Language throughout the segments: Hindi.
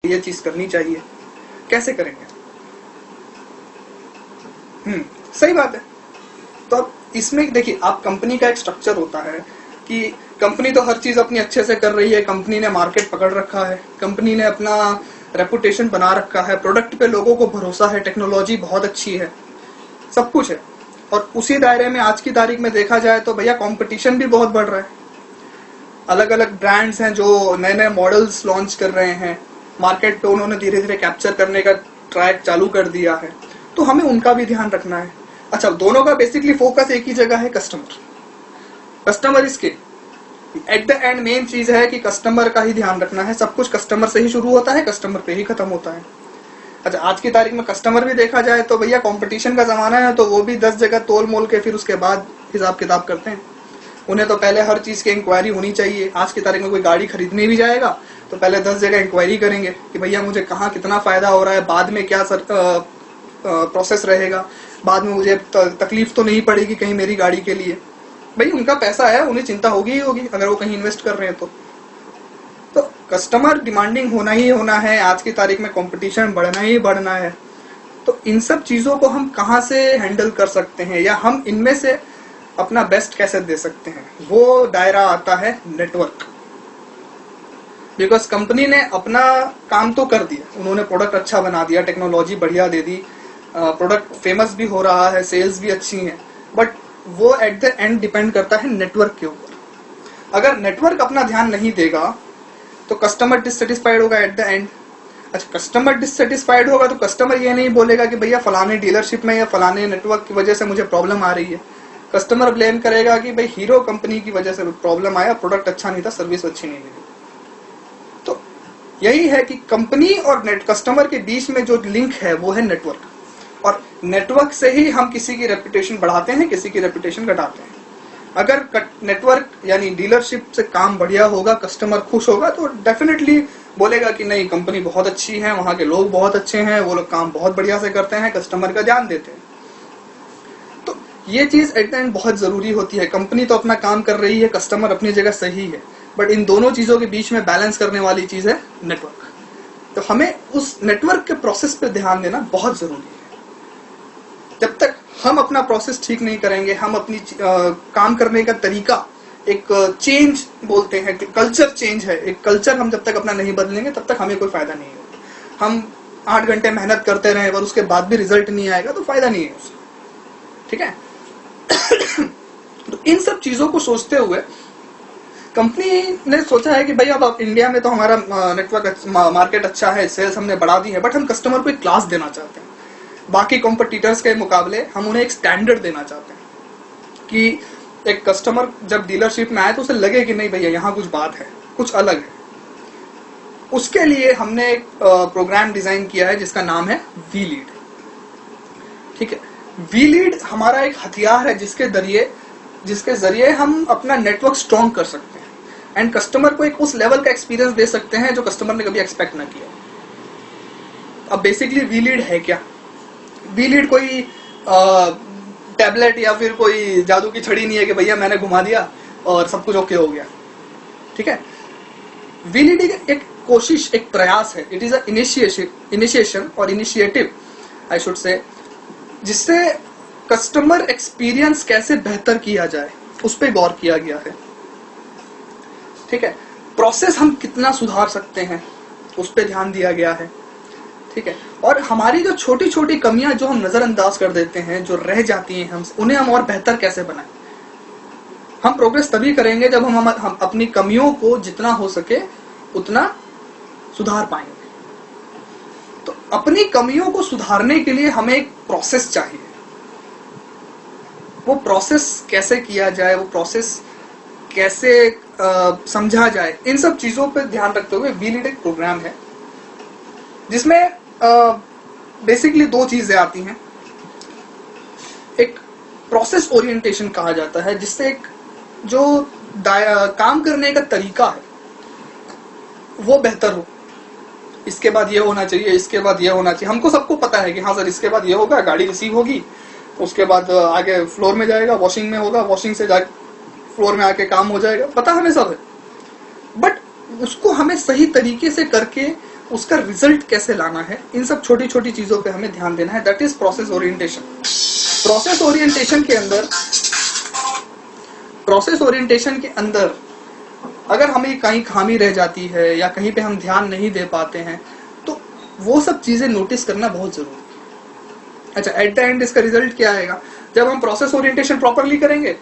ये चीज करनी चाहिए, कैसे करेंगे? सही बात है। तो अब इसमें देखिए, आप कंपनी का एक स्ट्रक्चर होता है कि कंपनी तो हर चीज अपनी अच्छे से कर रही है, कंपनी ने मार्केट पकड़ रखा है, कंपनी ने अपना रेपुटेशन बना रखा है, प्रोडक्ट पे लोगों को भरोसा है, टेक्नोलॉजी बहुत अच्छी है, सब कुछ है। और उसी दायरे में आज की तारीख में देखा जाए तो भैया कंपटीशन भी बहुत बढ़ रहा है। अलग अलग ब्रांड्स हैं जो नए नए मॉडल्स लॉन्च कर रहे हैं, मार्केट पे उन्होंने धीरे धीरे कैप्चर करने का ट्रैक चालू कर दिया है, तो हमें उनका भी ध्यान रखना है। अच्छा, दोनों का बेसिकली फोकस एक ही जगह है, कस्टमर इसके एट द एंड मेन चीज है कि कस्टमर का ही ध्यान रखना है। सब कुछ कस्टमर से ही शुरू होता है, कस्टमर पे ही खत्म होता है। अच्छा, आज की तारीख में कस्टमर भी देखा जाए तो भैया कंपटीशन का जमाना है, तो वो भी 10 जगह तोल मोल के फिर उसके बाद हिसाब किताब करते हैं। उन्हें तो पहले हर चीज की इंक्वायरी होनी चाहिए। आज की तारीख में कोई गाड़ी खरीदने भी जाएगा तो पहले 10 जगह इंक्वायरी करेंगे कि भैया मुझे कहाँ कितना फायदा हो रहा है, बाद में क्या प्रोसेस रहेगा, बाद में मुझे तकलीफ तो नहीं पड़ेगी कहीं मेरी गाड़ी के लिए। भाई उनका पैसा है, उन्हें चिंता होगी ही होगी अगर वो कहीं इन्वेस्ट कर रहे हैं तो कस्टमर डिमांडिंग होना ही होना है। आज की तारीख में कंपटीशन बढ़ना ही बढ़ना है। तो इन सब चीजों को हम कहाँ से हैंडल कर सकते हैं, या हम इनमें से अपना बेस्ट कैसे दे सकते हैं, वो दायरा आता है नेटवर्क। बिकॉज कंपनी ने अपना काम तो कर दिया, उन्होंने प्रोडक्ट अच्छा बना दिया, टेक्नोलॉजी बढ़िया दे दी, प्रोडक्ट फेमस भी हो रहा है, सेल्स भी अच्छी हैं, बट वो एट द एंड डिपेंड करता है नेटवर्क के ऊपर। अगर नेटवर्क अपना ध्यान नहीं देगा तो कस्टमर डिससेटिस्फाइड होगा एट द एंड। अच्छा, कस्टमर डिससेटिस्फाइड होगा तो कस्टमर ये नहीं बोलेगा कि भैया फलाने डीलरशिप में या फलाने नेटवर्क की वजह से मुझे प्रॉब्लम आ रही है। कस्टमर ब्लेम करेगा कि भाई हीरो कंपनी की वजह से प्रॉब्लम आया, प्रोडक्ट अच्छा नहीं था, सर्विस अच्छी नहीं मिली। तो यही है कि कंपनी और कस्टमर के बीच में जो लिंक है वो है नेटवर्क, और नेटवर्क से ही हम किसी की रेपुटेशन बढ़ाते हैं, किसी की रेपुटेशन घटाते हैं। अगर नेटवर्क यानी डीलरशिप से काम बढ़िया होगा, कस्टमर खुश होगा, तो डेफिनेटली बोलेगा कि नहीं कंपनी बहुत अच्छी है, वहां के लोग बहुत अच्छे हैं, वो लोग काम बहुत बढ़िया से करते हैं, कस्टमर का ध्यान देते हैं। तो ये चीज एट द एंड बहुत जरूरी होती है। कंपनी तो अपना काम कर रही है, कस्टमर अपनी जगह सही है, बट इन दोनों चीजों के बीच में बैलेंस करने वाली चीज है नेटवर्क। तो हमें उस नेटवर्क के प्रोसेस पे ध्यान देना बहुत जरूरी है। जब तक हम अपना प्रोसेस ठीक नहीं करेंगे, हम अपनी काम करने का तरीका, एक चेंज बोलते हैं, कल्चर चेंज है, एक कल्चर हम जब तक अपना नहीं बदलेंगे तब तक हमें कोई फायदा नहीं होगा। हम 8 घंटे मेहनत करते रहे और उसके बाद भी रिजल्ट नहीं आएगा तो फायदा नहीं है उसका, ठीक है। तो इन सब चीजों को सोचते हुए कंपनी ने सोचा है कि भाई अब इंडिया में तो हमारा नेटवर्क मार्केट अच्छा है, सेल्स हमने बढ़ा दी है, बट हम कस्टमर को एक क्लास देना चाहते हैं। बाकी कॉम्पिटिटर्स के मुकाबले हम उन्हें एक स्टैंडर्ड देना चाहते हैं कि एक कस्टमर जब डीलरशिप में आए तो उसे लगे कि नहीं भैया यहाँ कुछ बात है, कुछ अलग है। उसके लिए हमने एक प्रोग्राम डिजाइन किया है जिसका नाम है वी लीड, ठीक है। वी लीड हमारा एक हथियार है जिसके जरिए हम अपना नेटवर्क स्ट्रॉन्ग कर सकते हैं एंड कस्टमर को एक उस लेवल का एक्सपीरियंस दे सकते हैं जो कस्टमर ने कभी एक्सपेक्ट ना किया। अब बेसिकली वी लीड है क्या? वी लीड कोई टैबलेट या फिर कोई जादू की छड़ी नहीं है कि भैया मैंने घुमा दिया और सब कुछ ओके हो गया, ठीक है। वी लीड एक कोशिश, एक प्रयास है। इट इज अ इनिशिएशन और इनिशिएटिव आई शुड से, जिससे कस्टमर एक्सपीरियंस कैसे बेहतर किया जाए उस पर गौर किया गया है, ठीक है। प्रोसेस हम कितना सुधार सकते हैं उस पर ध्यान दिया गया है, ठीक है। और हमारी जो छोटी छोटी कमियां जो हम नजरअंदाज कर देते हैं, जो रह जाती हैं हमसे, उन्हें हम और बेहतर कैसे बनाएं। हम प्रोग्रेस तभी करेंगे जब हम अपनी कमियों को जितना हो सके उतना सुधार पाएंगे। तो अपनी कमियों को सुधारने के लिए हमें एक प्रोसेस चाहिए। वो प्रोसेस कैसे किया जाए, वो प्रोसेस कैसे समझा जाए, इन सब चीजों पर ध्यान रखते हुए वी लीड एक प्रोग्राम है जिसमें बेसिकली 2 चीजें आती हैं। एक प्रोसेस ओरिएंटेशन कहा जाता है, जिससे एक जो काम करने का तरीका है वो बेहतर हो। इसके बाद ये होना चाहिए, इसके बाद ये होना चाहिए। हमको सबको पता है कि हाँ सर इसके बाद ये होगा, गाड़ी रिसीव होगी, उसके बाद आगे फ्लोर में जाएगा, वॉशिंग में होगा, वॉशिंग से जाके फ्लोर में आके काम हो जाएगा, पता हमें सब है। बट उसको हमें सही तरीके से करके उसका रिजल्ट कैसे लाना है, इन सब छोटी छोटी चीजों पे हमें ध्यान देना है। That is process orientation. Process orientation के अंदर अगर हमें कहीं खामी रह जाती है या कहीं पे हम ध्यान नहीं दे पाते हैं, तो वो सब चीजें नोटिस करना बहुत जरूरी है। अच्छा, एट द एंड इसका रिजल्ट क्या आएगा? जब हम प्रोसेस ओरिएंटेशन प्रॉपरली करेंगे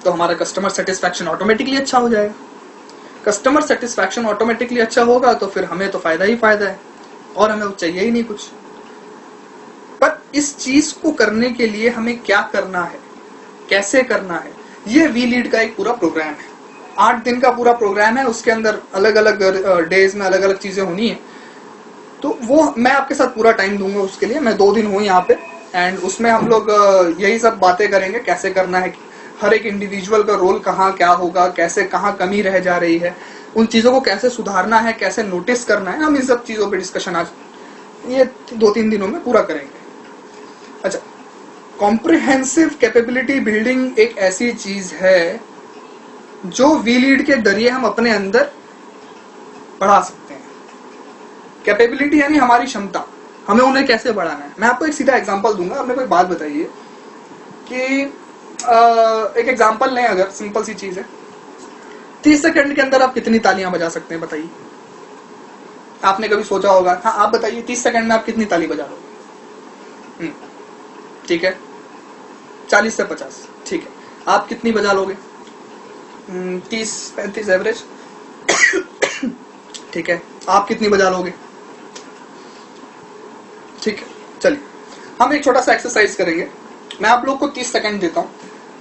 तो हमारा कस्टमर सेटिस्फैक्शन ऑटोमेटिकली अच्छा हो जाएगा। कस्टमर सेटिस्फैक्शन ऑटोमेटिकली अच्छा होगा तो फिर हमें तो फायदा ही फायदा है और हमें चाहिए ही नहीं कुछ। पर इस चीज को करने के लिए हमें क्या करना है, कैसे करना है, ये वी लीड का एक पूरा प्रोग्राम है। 8 दिन का पूरा प्रोग्राम है, उसके अंदर अलग अलग डेज में अलग अलग चीजें होनी है। तो वो मैं आपके साथ पूरा टाइम दूंगा उसके लिए। मैं 2 दिन हूँ यहाँ पे एंड उसमें हम लोग यही सब बातें करेंगे, कैसे करना है, हर एक इंडिविजुअल का रोल कहाँ क्या होगा, कैसे कहाँ कमी रह जा रही है, उन चीजों को कैसे सुधारना है, कैसे नोटिस करना है। हम इन सब चीजों पे डिस्कशन आज ये 2-3 दिनों में पूरा करेंगे। अच्छा, कॉम्प्रिहेंसिव कैपेबिलिटी बिल्डिंग एक ऐसी चीज है जो वी लीड के जरिए हम अपने अंदर बढ़ा सकते हैं। कैपेबिलिटी यानी हमारी क्षमता, हमें उन्हें कैसे बढ़ाना है। मैं आपको एक सीधा एग्जांपल दूंगा। आपने कोई बात बताइए कि एक एग्जांपल लें, अगर सिंपल सी चीज है, 30 सेकंड के अंदर आप कितनी तालियां बजा सकते हैं बताइए। आपने कभी सोचा होगा? हाँ, आप बताइए 30 सेकंड में आप कितनी ताली बजा लोगे? ठीक है, 40 से 50। ठीक है, आप कितनी बजा लोगे? 30-35 एवरेज। ठीक है, आप कितनी बजा लोगे? ठीक है, चलिए हम एक छोटा सा एक्सरसाइज करेंगे। मैं आप लोग को 30 सेकंड देता हूं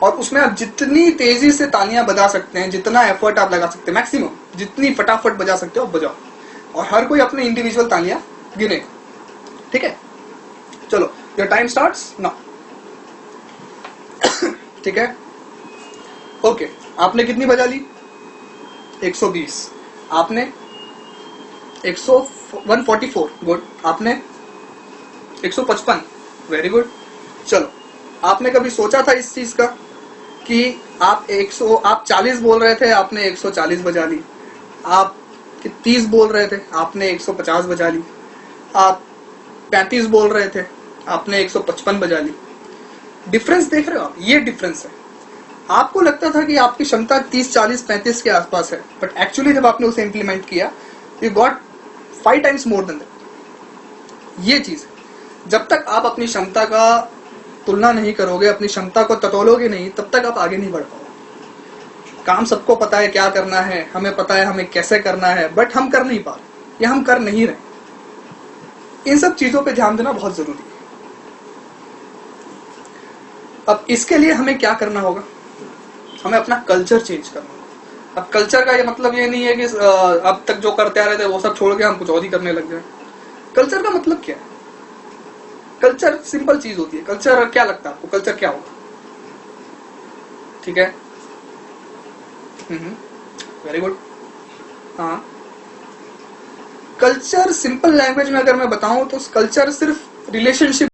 और उसमें आप जितनी तेजी से तालियां बजा सकते हैं, जितना एफर्ट आप लगा सकते हैं, मैक्सिमम जितनी फटाफट बजा सकते हो बजाओ, और हर कोई अपने इंडिविजुअल तालियां गिनेगा। ठीक है, चलो, योर टाइम स्टार्ट्स नाउ। ठीक है, ओके, आपने कितनी बजा ली? 120। आपने 144, गुड। आपने 155, वेरी गुड। चलो, आपने कभी सोचा था इस चीज का कि आप 40 बोल रहे थे, आपने 140 बजा ली। आप 30 बोल रहे थे, आपने 150 बजा ली। आप 35 बोल रहे थे, आपने 155 बजा ली। डिफरेंस देख रहे हो आप? ये डिफरेंस है। आपको लगता था कि आपकी क्षमता 30, 40, 35 के आसपास है, बट एक्चुअली जब आपने उसे इंप्लीमेंट किया, you got 5 times more than that. ये चीज है, जब तक आप अपनी क्षमता का तुलना नहीं करोगे, अपनी क्षमता को टटोलोगे नहीं, तब तक आप आगे नहीं बढ़ पाओगे। काम सबको पता है क्या करना है, हमें पता है हमें कैसे करना है, बट हम कर नहीं पा रहे या हम कर नहीं रहे। इन सब चीजों पे ध्यान देना बहुत जरूरी है। अब इसके लिए हमें क्या करना होगा? हमें अपना कल्चर चेंज करना होगा। अब कल्चर का ये मतलब ये नहीं है कि अब तक जो करते आ रहे थे वो सब छोड़ के हम कुछ और ही करने लग जाए। कल्चर का मतलब क्या है? कल्चर सिंपल चीज होती है। कल्चर क्या लगता है आपको? कल्चर क्या होगा? ठीक है, वेरी गुड। हाँ, कल्चर सिंपल लैंग्वेज में अगर मैं बताऊं तो कल्चर सिर्फ रिलेशनशिप